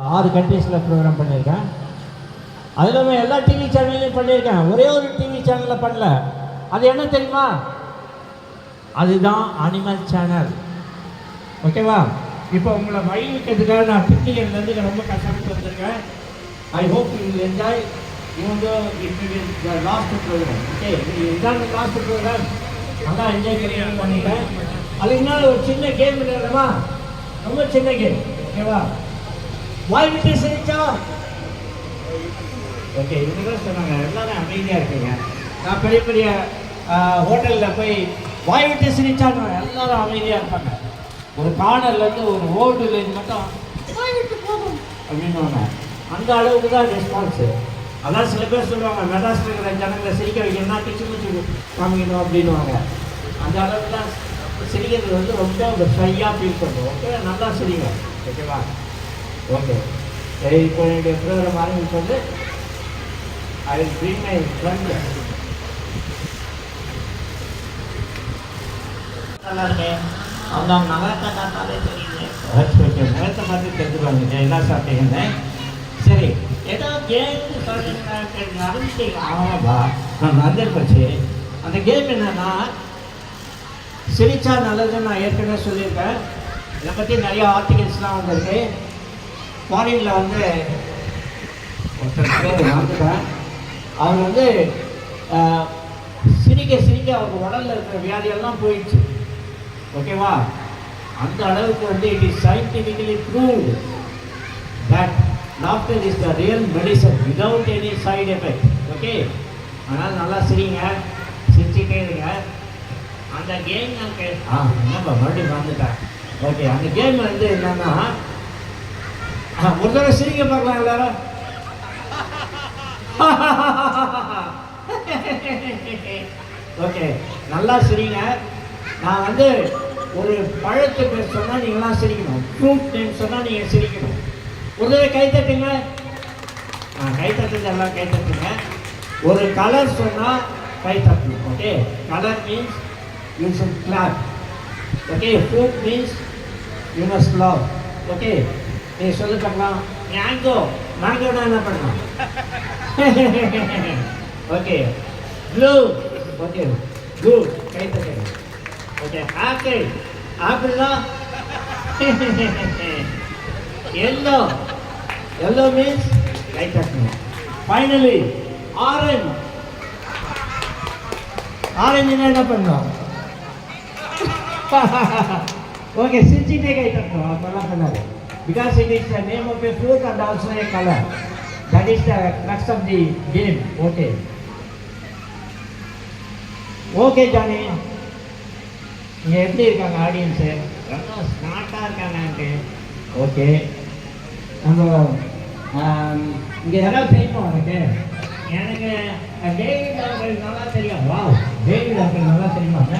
6 கண்ட்ரீஸில் ப்ரோக்ராம் பண்ணியிருக்கேன். அது இல்லாமல் எல்லா டிவி சேனல்லையும் பண்ணியிருக்கேன். ஒரே ஒரு டிவி சேனலில் பண்ணல. அது என்ன தெரியுமா? அதுதான் அனிமல் சேனல். ஓகேவா? இப்போ உங்களை மகிழ்விக்கிறதுக்காக நான் பிக்னிக்லேருந்து ரொம்ப கஷ்டப்பட்டு வந்திருக்கேன். I hope you will enjoy even though it will be the last program. Okay, இதுதான் லாஸ்ட் ப்ரோக்ராம். நல்லா என்ஜாய் பண்ணிட்டேன். அதுக்கு முன்னால் ஒரு சின்ன கேம் இல்லைமா? ரொம்ப சின்ன கேம். ஓகேவா? வாய் விட்டு சிரிச்சா. ஓகே, இவங்க தான் சொன்னாங்க எல்லாரும் அமைதியாக இருக்கீங்க. நான் பெரிய பெரிய ஹோட்டலில் போய் வாய் விட்டு சிரிச்சாங்க எல்லாரும் அமைதியாக இருப்பாங்க. ஒரு கார்னர்லேருந்து ஒரு ஓட்டுலேருந்து மட்டும் வாய் விட்டு போகும் அப்படின்வாங்க. அந்த அளவுக்கு தான் ரெஸ்பான்ஸு. அதான் சில பேர் சொல்லுவாங்க மெட்ராஸில் இருக்கிற ஜனங்களை சிரிக்க வைக்கணும்னா கிச்சு கிச்சு காமிக்கணும் அப்படின்வாங்க. அந்த அளவுக்கு தான் சிரிக்கிறது வந்து ரொம்ப ஷையாக ஃபீல் பண்ணுவோம். ஓகே, நல்லா சிரிங்க. ஓகேவா? ஓகே, சரி. இப்போ என்னுடைய ப்ரோக்ராம் ஆரம்பிச்சு வந்து I will bring my friend. நல்லா இருக்கேன். அவங்க நகரத்தை பார்த்தாலே தெரியுது. ஓகே, முகத்தை பார்த்து தெரிஞ்சுக்குவாங்க என்ன சாப்பிட்டீங்கன்னு. சரி, ஏதோ கேம் நடந்துட்டீங்க. ஆமாப்பா, நான் நடந்து போச்சு. அந்த கேம் என்னன்னா சிரிச்சா நல்லதுன்னு நான் ஏற்கனவே சொல்லியிருக்கேன். இதை பற்றி நிறைய ஆர்டிகல்ஸ்லாம் வந்திருக்கு. ஃபாரினில் வந்து ஒருத்தர் பேர் வந்துட்டேன். அவர் வந்து சிரிக்க சிரிக்க அவங்க உடலில் இருக்கிற வியாதியெல்லாம் போயிடுச்சு. ஓகேவா? அந்த அளவுக்கு வந்து it is scientifically proved that laughter is the real medicine without any side effect. Okay, அதனால் நல்லா சிரிங்க, சிரிச்சுட்டே இருங்க. அந்த கேம் என்னப்பா மறுபடியும் வந்துட்டேன். ஓகே, அந்த கேம் வந்து என்னன்னா ஒரு தடவை சிரிக்க பார்க்கலாம் எல்லாரும். ஓகே, நல்லா சிரிங்க. நான் வந்து ஒரு பழத்து பேர் சொன்னால் நீங்களாம் சிரிக்கணும். ஃப்ரூட் நேம் சொன்னால் நீங்கள் சிரிக்கணும். ஒரு தடவை கை தட்டுங்க. கை தட்டுறது எல்லாம் கை தட்டுங்க. ஒரு கலர் சொன்னால் கை தட்டணும். Okay, colour means you should clap. Okay, fruit means you must love. Okay, நீ சொல்லி பார்க்கலாம். மேங்கோனா என்ன பண்ணலாம்? Okay, blue. ஓகே, ப்ளூ கை தட்டுங்க. Okay, apple. ஆப்பிள்னா yellow. Yellow means light up. Finally, orange. Orange is என்ன பண்ணோம்? Okay, சிரிச்சிட்டே கை தட்டணும். அதெல்லாம் பண்ணாது. Because it is the name of a fruit and also a color. That is the crux of the game. Okay. Okay, Johnny. இங்கே எப்படி இருக்காங்க audience? ரொம்ப ஸ்மார்ட்டாக இருக்காங்க. ஓகே, நம்ம இங்கே யாராவது தெரியுமா உனக்கு? எனக்கு டேவிட் அவர்கள் நல்லா தெரியும். வா, டேவிட் அவர்கள் நல்லா தெரியுமாங்க?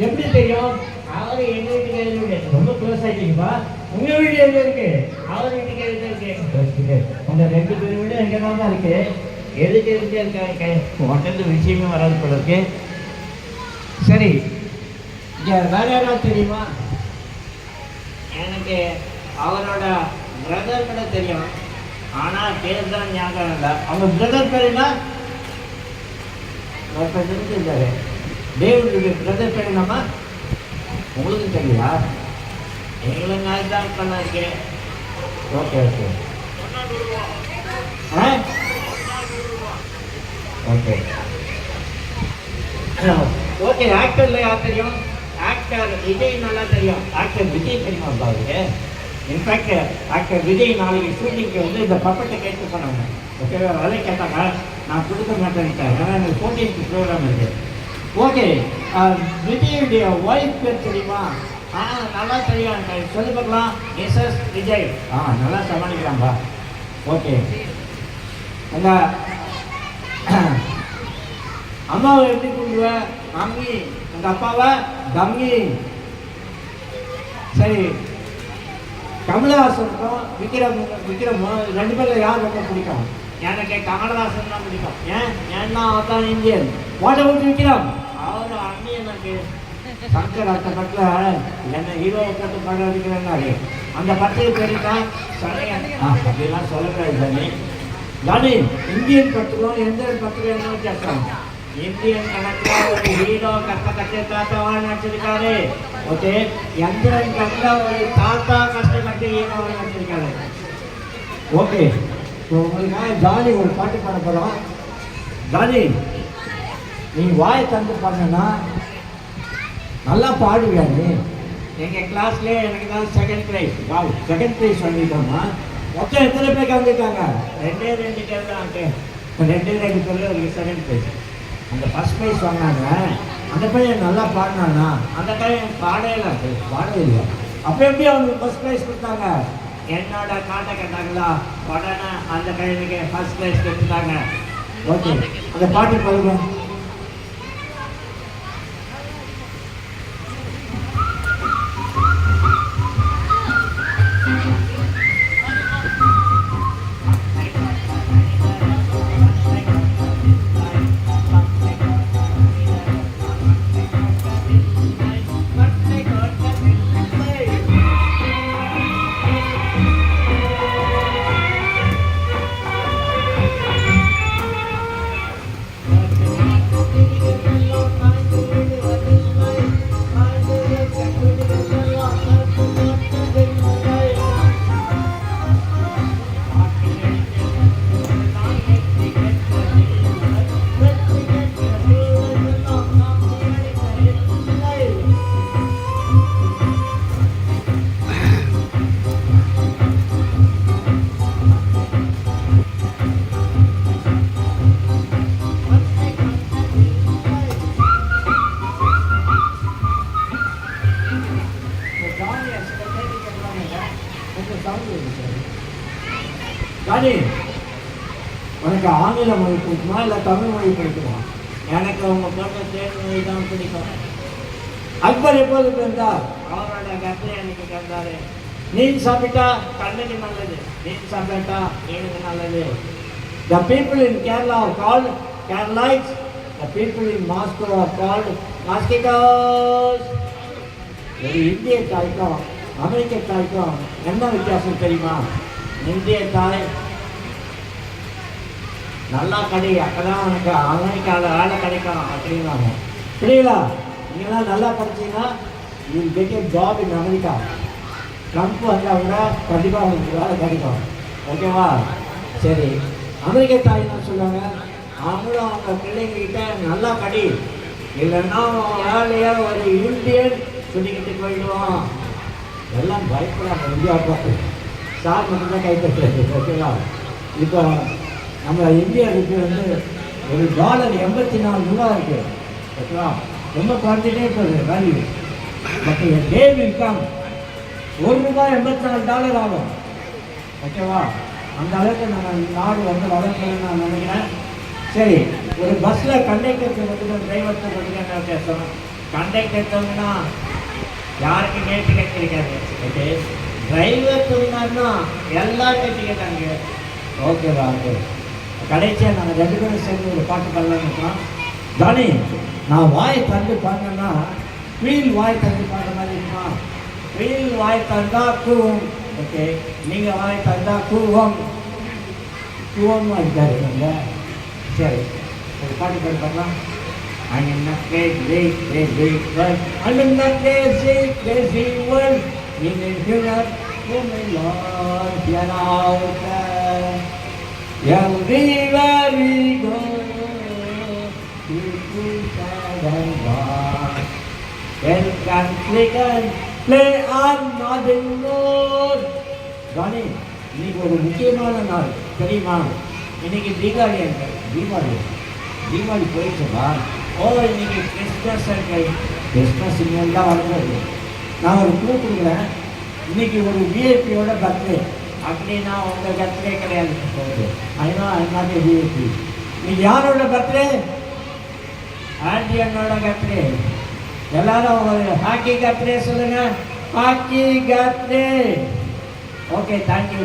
எப்படி தெரியும்? அவர் எங்கள் வீட்டுக்கு எழுதி ரொம்ப க்ளோஸ் ஆகிட்டீங்கப்பா. உங்கள் வீடு எங்கே இருக்கு? அவர் வீட்டுக்கு எழுதி இருக்கு. அந்த 2 பேர் வீடு எங்கே தான் இருக்கு. எதுக்கு இருக்க ஹோட்டல் விஷயமே வராது போல இருக்கு. சரி, இங்கே வேற யாராவது தெரியுமா? எனக்கு அவரோட பிரதர் கூட தெரியும், ஆனால் பேர் தான் ஞாபகம் இல்லை. அவங்க பிரதர் பேர் என்ன? ஒருத்தர் தெரிஞ்சிருந்தாரு. டேவிடுடைய பிரதர் பேர் என்னம்மா? உங்களுக்கு தெரியுதா? எங்களுக்கு நான் தான் பண்ணிருக்கேன். Okay okay okay okay. ஆக்டரில் யார் தெரியும்? ஆக்டர் விஜய் நல்லா தெரியும். ஆக்டர் விஜய் தெரியுமா அவருக்கு? இன்ஃபேக்ட் ஆக்டர் விஜய் நாளைக்கு ஷூட்டிங்க்கு வந்து இந்த பப்பட்டை கேட்டு போனாங்க. ஓகே, வேலை கேட்டாங்க. நான் கொடுக்க மாட்டேன்ட்டேன். ஏன்னா எனக்கு 14th ப்ரோக்ராம் இருக்குது. ஓகே, விஜயுடைய ஒய்ஃப் பேர் தெரியுமா? நல்லா தெரியும். சொல்லி பார்க்கலாம். மிஸ்ஸஸ் விஜய். நல்லா சமாளிக்கிறாம்பா. ஓகே, அந்த அம்மாவை எப்படி கூப்பிடுவேன்? மம்மி. அந்த அப்பாவை தம்மி. சரி, கமலஹாசனுக்கும் விக்ரமும் 2 பேரில் யார் ரொம்ப பிடிக்கும்? எனக்கு கமலஹாசன் தான் பிடிக்கும். ஏன்னா அவன் தான் இந்தியன். What about Vikram? அவர் அண்ணி எனக்கு சங்கர் அந்த படத்தில் என்ன ஹீரோவை போட்டு படம் எடுக்கிறாரு. அந்த படத்துக்கு பேர் தான் அப்படிலாம் சொல்லக்கூடாது தானே. தானே இந்தியன் படத்துக்கும் எந்த படத்துக்கும் என்ன வித்தியாசம்? இந்தியன் கணக்கில் ஒரு ஹீரோ கஷ்டப்பட்டு தாத்தாவா நடிச்சிருக்காரு. ஓகே, எந்திரன் கணக்கில் ஒரு தாத்தா கஷ்டப்பட்டு ஹீரோவை நடிச்சிருக்காரு. ஓகே, உங்களுக்கு ஜாலி ஒரு பாட்டு பாட போகிறோம். ஜாலி, நீ வாயை தந்து பாடுனா நல்லா பாடுவியா நீ? எங்கள் கிளாஸ்லேயே எனக்கு தான் செகண்ட் ப்ரைஸ். செகண்ட் ப்ரைஸ் வாங்கிட்டோம்னா மொத்தம் எத்தனை பேர் கலந்துருக்காங்க? 2 பேர் தான். 2 பேர் ஒரு செகண்ட் ப்ரைஸ். அந்த ஃபஸ்ட் ப்ரைஸ் வாங்கினாங்க. அந்த பையன் நல்லா பாடினானா? அந்த பையன் பாடவே இல்லை. அப்போ எப்படி அவனுக்கு ஃபஸ்ட் ப்ரைஸ் கொடுத்தாங்க? என்னோட காட்டை கேட்டாங்களா, உடனே அந்த பையனுக்கு ஃபஸ்ட் ப்ரைஸ் கொடுத்துட்டாங்க. ஓகே, அந்த பாட்டு பாருங்க. ஜானி, உனக்கு ஆங்கில மொழி பிடிக்குமா இல்லை தமிழ் மொழி பிடிக்குமா? எனக்கு அவங்க போட்ட தேர்வு மொழி தான் பிடிக்கும். அக்பர் எப்போது பிறந்தார்? அவரோட கருத்தை எனக்கு கேட்டாரு. மீன் சாப்பிட்டா கண்ணுக்கு நல்லது, மீன் சாப்பிட்டா எனக்கு நல்லது. The people in Kerala are called Keralites. The people in Moscow are called mosquitoes. ஒரு இந்திய தாய்க்கும் அமெரிக்க தாய்க்கும் என்ன வித்தியாசம் தெரியுமா? இந்திய தாய் நல்லா கடி, அப்போதான் உனக்கு அமெரிக்காவில் வேலை கிடைக்கும் அப்படின்னாங்க. புரியுதா? நீங்களாம் நல்லா படிச்சீங்கன்னா you get a job in America. Trump வந்தால் கூட கண்டிப்பாக உங்களுக்கு வேலை கிடைக்கும். ஓகேவா? சரி, அமெரிக்க தாய் என்ன சொல்லுவாங்க? அவங்களும் அவங்க பிள்ளைங்ககிட்ட நல்லா கடி, இல்லைன்னா வேலையாக ஒரு இந்தியன் சொல்லிக்கிட்டு போயிடுவோம். எல்லாம் பயப்படாங்க இந்தியா பார்த்து. சார் மட்டும்தான் கைப்பற்றது. ஓகேவா? இப்போ நம்ம இந்தியாவுக்கு ஒரு $84 இருக்குது. ஓகேவா? ரொம்ப குறைஞ்சிட்டே போகுது வேல்யூ. பட் டே இன்கம் $1.84 ஆகும். ஓகேவா? அந்த அளவுக்கு நம்ம நாடு வளர்க்கணும்னு நான் நினைக்கிறேன். சரி, ஒரு பஸ்ஸில் கண்டக்டருக்கு மட்டும் டிரைவர்ஸை மட்டும் என்ன பேசணும்? கண்டக்டர் தோணுன்னா யாருக்கு டிக்கெட் கிடைக்காது. ஓகே, டிரைவர் தோணுனாருன்னா எல்லாருக்கும் டிக்கெட் அங்கே. ஓகேவா? ஓகே, கடைசியாக நாங்கள் 2 பேரும் சேர்ந்து ஒரு பாட்டு பாடலாம்னு இருக்கோம். ஜானி, நான் வாயை தந்து பாடினேன்னா வீல் வாய் தந்து பாடுற மாதிரி இருக்குமா? வீல் வாய் தந்தா கூவும். ஓகே, நீங்கள் வாய் தந்தா கூவம். கூவமாக இருக்காருங்க. சரி, ஒரு பாட்டு பாடி பாடலாம். I'm in a crazy, crazy world. I'm in a crazy, crazy world. In a dinner, oh my Lord, you're out there. Everywhere we go, people sad and gone. Well, we can play on nothing more. Johnny, இன்னைக்கு ஒரு முக்கியமான நாள் தெரியுமா? இன்னைக்கு தீபாவளி போயிடுச்சுமா? இன்னைக்கு Christmas இருக்கு. Christmas இனிமேல் தான் வருது. நான் ஒரு க்ளூ கொடுக்குறேன். இன்னைக்கு ஒரு விஐபியோட பர்த்டே. அப்படின்னா உங்கள் பர்த்டே கிடையாது. அதனால விஐபி. இன்னைக்கு யாரோட பர்த்டே? ஆண்டியனோட பர்த்டே. எல்லாரும் ஒரு ஹாக்கி பர்த்டே சொல்லுங்க. Hockey birthday. Okay, thank you.